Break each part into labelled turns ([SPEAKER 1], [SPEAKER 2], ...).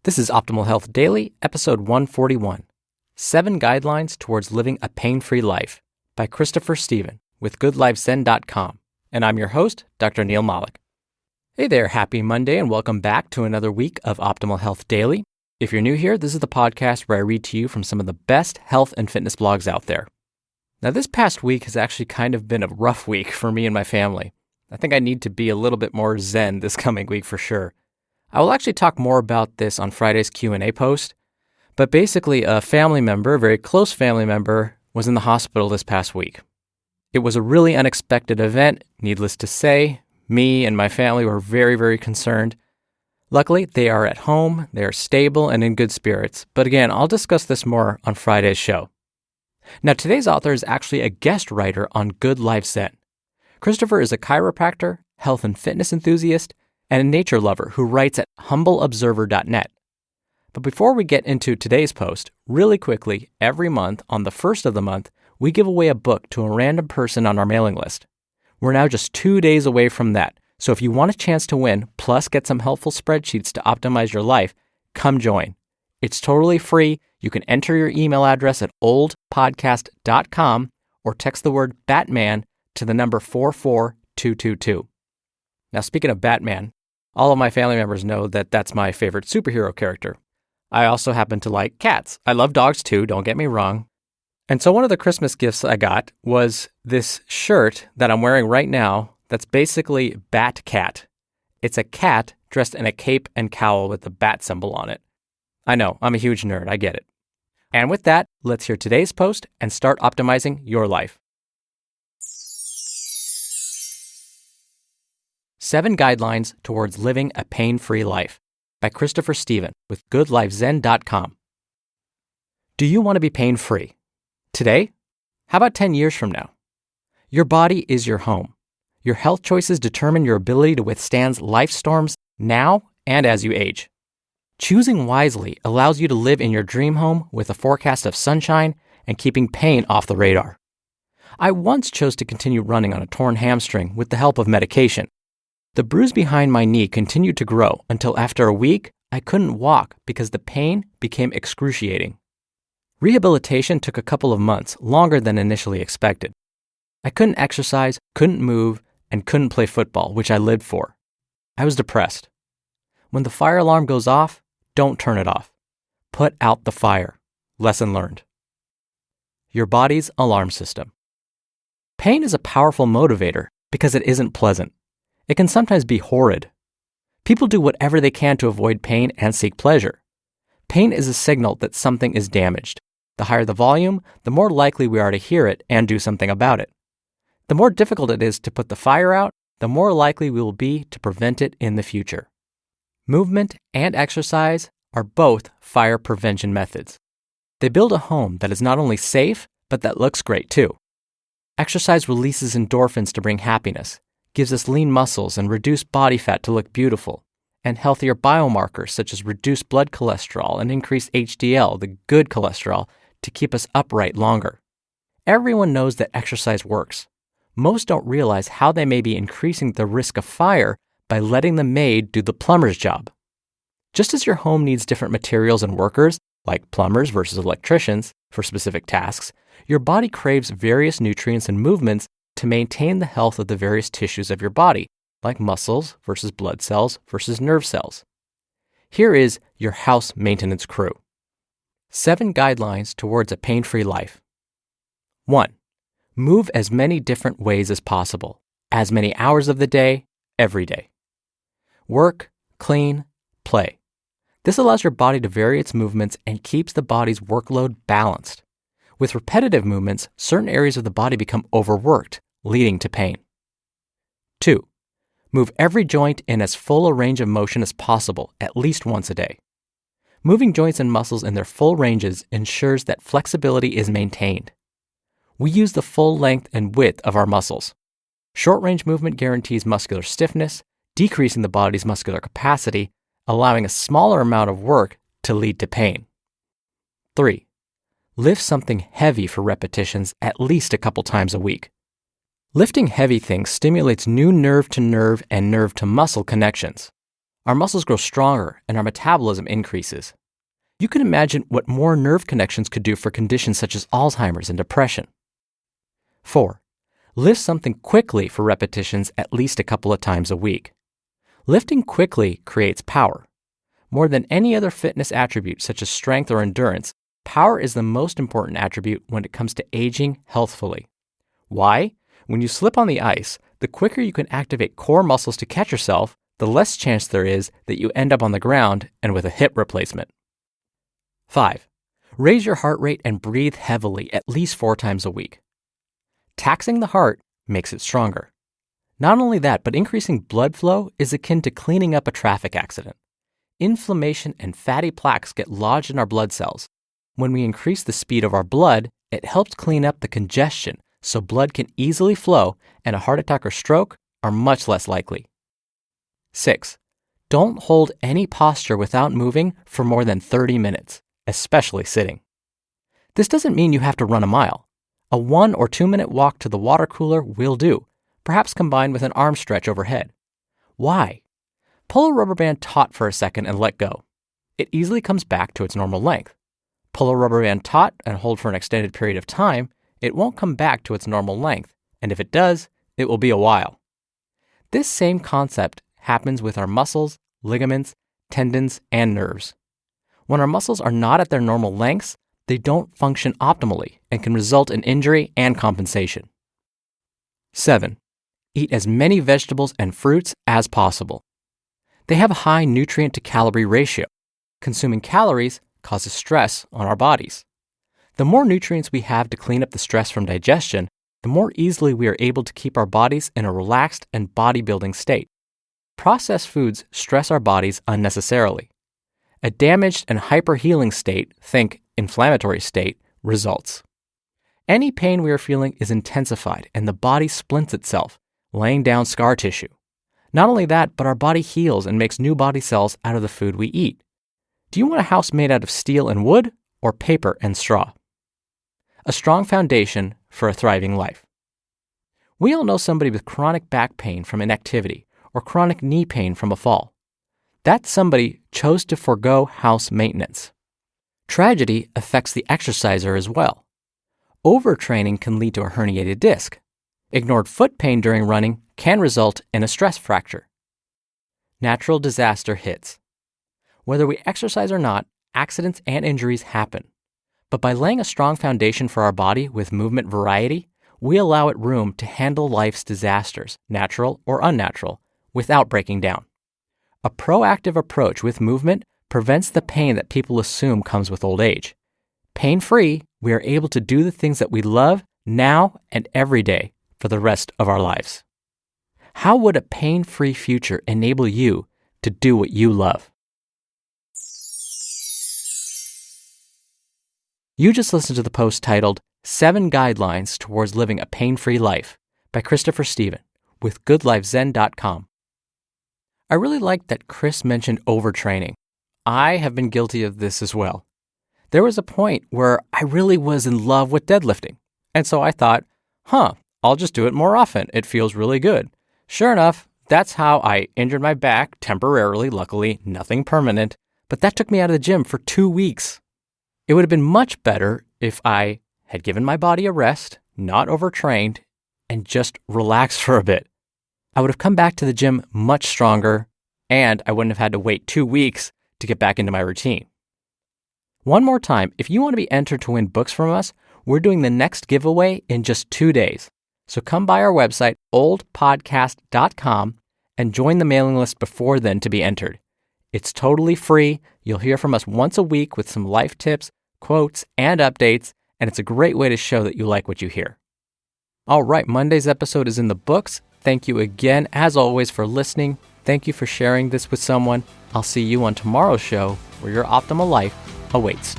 [SPEAKER 1] This is Optimal Health Daily, episode 141, 7 Guidelines Towards Living a Pain-Free Life by Stepien with goodlifezen.com. And I'm your host, Dr. Neil Malik. Hey there, happy Monday, and welcome back to another week of Optimal Health Daily. If you're new here, this is the podcast where I read to you from some of the best health and fitness blogs out there. Now, this past week has actually kind of been a rough week for me and my family. I think I need to be a little bit more zen this coming week for sure. I will actually talk more about this on Friday's Q&A post, but basically a family member, a very close family member, was in the hospital this past week. It was a really unexpected event, needless to say. Me and my family were very, very concerned. Luckily, they are at home, they are stable and in good spirits, but again, I'll discuss this more on Friday's show. Now, today's author is actually a guest writer on Good Life Zen. Christopher is a chiropractor, health and fitness enthusiast, and a nature lover who writes at humbleobserver.net. But before we get into today's post, really quickly, every month on the first of the month, we give away a book to a random person on our mailing list. We're now just 2 days away from that, so if you want a chance to win, plus get some helpful spreadsheets to optimize your life, come join. It's totally free. You can enter your email address at oldpodcast.com or text the word Batman to the number 44222. Now, speaking of Batman, all of my family members know that that's my favorite superhero character. I also happen to like cats. I love dogs too, don't get me wrong. And so one of the Christmas gifts I got was this shirt that I'm wearing right now that's basically Bat Cat. It's a cat dressed in a cape and cowl with the bat symbol on it. I know, I'm a huge nerd, I get it. And with that, let's hear today's post and start optimizing your life. 7 Guidelines Towards Living a Pain-Free Life by Stepien with goodlifezen.com. Do you want to be pain-free? Today? How about 10 years from now? Your body is your home. Your health choices determine your ability to withstand life storms now and as you age. Choosing wisely allows you to live in your dream home with a forecast of sunshine and keeping pain off the radar. I once chose to continue running on a torn hamstring with the help of medication. The bruise behind my knee continued to grow until after a week, I couldn't walk because the pain became excruciating. Rehabilitation took a couple of months, longer than initially expected. I couldn't exercise, couldn't move, and couldn't play football, which I lived for. I was depressed. When the fire alarm goes off, don't turn it off. Put out the fire. Lesson learned. Your body's alarm system. Pain is a powerful motivator because it isn't pleasant. It can sometimes be horrid. People do whatever they can to avoid pain and seek pleasure. Pain is a signal that something is damaged. The higher the volume, the more likely we are to hear it and do something about it. The more difficult it is to put the fire out, the more likely we will be to prevent it in the future. Movement and exercise are both fire prevention methods. They build a home that is not only safe, but that looks great too. Exercise releases endorphins to bring happiness, gives us lean muscles and reduced body fat to look beautiful, and healthier biomarkers such as reduced blood cholesterol and increased HDL, the good cholesterol, to keep us upright longer. Everyone knows that exercise works. Most don't realize how they may be increasing the risk of fire by letting the maid do the plumber's job. Just as your home needs different materials and workers, like plumbers versus electricians, for specific tasks, your body craves various nutrients and movements to maintain the health of the various tissues of your body, like muscles versus blood cells versus nerve cells. Here is your house maintenance crew. 7 Guidelines Towards a Pain-Free Life. 1. Move as many different ways as possible, as many hours of the day, every day. Work, clean, play. This allows your body to vary its movements and keeps the body's workload balanced. With repetitive movements, certain areas of the body become overworked, leading to pain. 2. Move every joint in as full a range of motion as possible, at least once a day. Moving joints and muscles in their full ranges ensures that flexibility is maintained. We use the full length and width of our muscles. Short-range movement guarantees muscular stiffness, decreasing the body's muscular capacity, allowing a smaller amount of work to lead to pain. 3. Lift something heavy for repetitions at least a couple times a week. Lifting heavy things stimulates new nerve-to-nerve and nerve-to-muscle connections. Our muscles grow stronger and our metabolism increases. You can imagine what more nerve connections could do for conditions such as Alzheimer's and depression. 4. Lift something quickly for repetitions at least a couple of times a week. Lifting quickly creates power. More than any other fitness attribute such as strength or endurance, power is the most important attribute when it comes to aging healthfully. Why? When you slip on the ice, the quicker you can activate core muscles to catch yourself, the less chance there is that you end up on the ground and with a hip replacement. 5. Raise your heart rate and breathe heavily at least 4 times a week. Taxing the heart makes it stronger. Not only that, but increasing blood flow is akin to cleaning up a traffic accident. Inflammation and fatty plaques get lodged in our blood cells. When we increase the speed of our blood, it helps clean up the congestion so blood can easily flow and a heart attack or stroke are much less likely. 6. Don't hold any posture without moving for more than 30 minutes, especially sitting. This doesn't mean you have to run a mile. A 1 or 2 minute walk to the water cooler will do, perhaps combined with an arm stretch overhead. Why? Pull a rubber band taut for a second and let go. It easily comes back to its normal length. Pull a rubber band taut and hold for an extended period of time, it won't come back to its normal length, and if it does, it will be a while. This same concept happens with our muscles, ligaments, tendons, and nerves. When our muscles are not at their normal lengths, they don't function optimally and can result in injury and compensation. 7. Eat as many vegetables and fruits as possible. They have a high nutrient to calorie ratio. Consuming calories causes stress on our bodies. The more nutrients we have to clean up the stress from digestion, the more easily we are able to keep our bodies in a relaxed and bodybuilding state. Processed foods stress our bodies unnecessarily. A damaged and hyperhealing state, think inflammatory state, results. Any pain we are feeling is intensified and the body splints itself, laying down scar tissue. Not only that, but our body heals and makes new body cells out of the food we eat. Do you want a house made out of steel and wood or paper and straw? A strong foundation for a thriving life. We all know somebody with chronic back pain from inactivity or chronic knee pain from a fall. That somebody chose to forego house maintenance. Tragedy affects the exerciser as well. Overtraining can lead to a herniated disc. Ignored foot pain during running can result in a stress fracture. Natural disaster hits. Whether we exercise or not, accidents and injuries happen. But by laying a strong foundation for our body with movement variety, we allow it room to handle life's disasters, natural or unnatural, without breaking down. A proactive approach with movement prevents the pain that people assume comes with old age. Pain-free, we are able to do the things that we love now and every day for the rest of our lives. How would a pain-free future enable you to do what you love? You just listened to the post titled 7 Guidelines Towards Living a Pain-Free Life by Christopher Stepien with goodlifezen.com. I really liked that Chris mentioned overtraining. I have been guilty of this as well. There was a point where I really was in love with deadlifting. And so I thought, I'll just do it more often. It feels really good. Sure enough, that's how I injured my back temporarily, luckily, nothing permanent. But that took me out of the gym for 2 weeks. It would have been much better if I had given my body a rest, not overtrained, and just relaxed for a bit. I would have come back to the gym much stronger, and I wouldn't have had to wait 2 weeks to get back into my routine. One more time, if you want to be entered to win books from us, we're doing the next giveaway in just 2 days. So come by our website, oldpodcast.com, and join the mailing list before then to be entered. It's totally free. You'll hear from us once a week with some life tips, quotes, and updates, and it's a great way to show that you like what you hear. All right, Monday's episode is in the books. Thank you again, as always, for listening. Thank you for sharing this with someone. I'll see you on tomorrow's show where your optimal life awaits.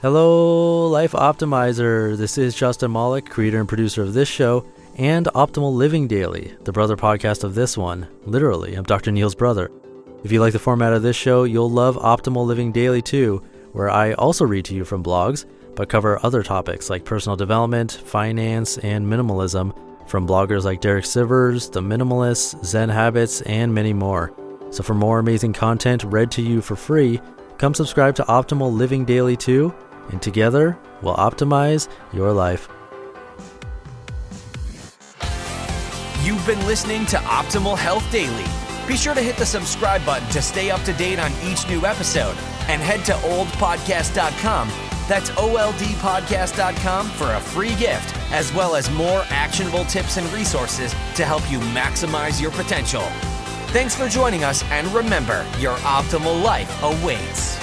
[SPEAKER 2] Hello, Life Optimizer. This is Justin Malik, creator and producer of this show and Optimal Living Daily, the brother podcast of this one. Literally, I'm Dr. Neil's brother. If you like the format of this show, you'll love Optimal Living Daily too, where I also read to you from blogs, but cover other topics like personal development, finance, and minimalism from bloggers like Derek Sivers, The Minimalists, Zen Habits, and many more. So for more amazing content read to you for free, come subscribe to Optimal Living Daily too, and together we'll optimize your life.
[SPEAKER 3] You've been listening to Optimal Health Daily. Be sure to hit the subscribe button to stay up to date on each new episode, and head to oldpodcast.com. That's oldpodcast.com for a free gift, as well as more actionable tips and resources to help you maximize your potential. Thanks for joining us, and remember, your optimal life awaits.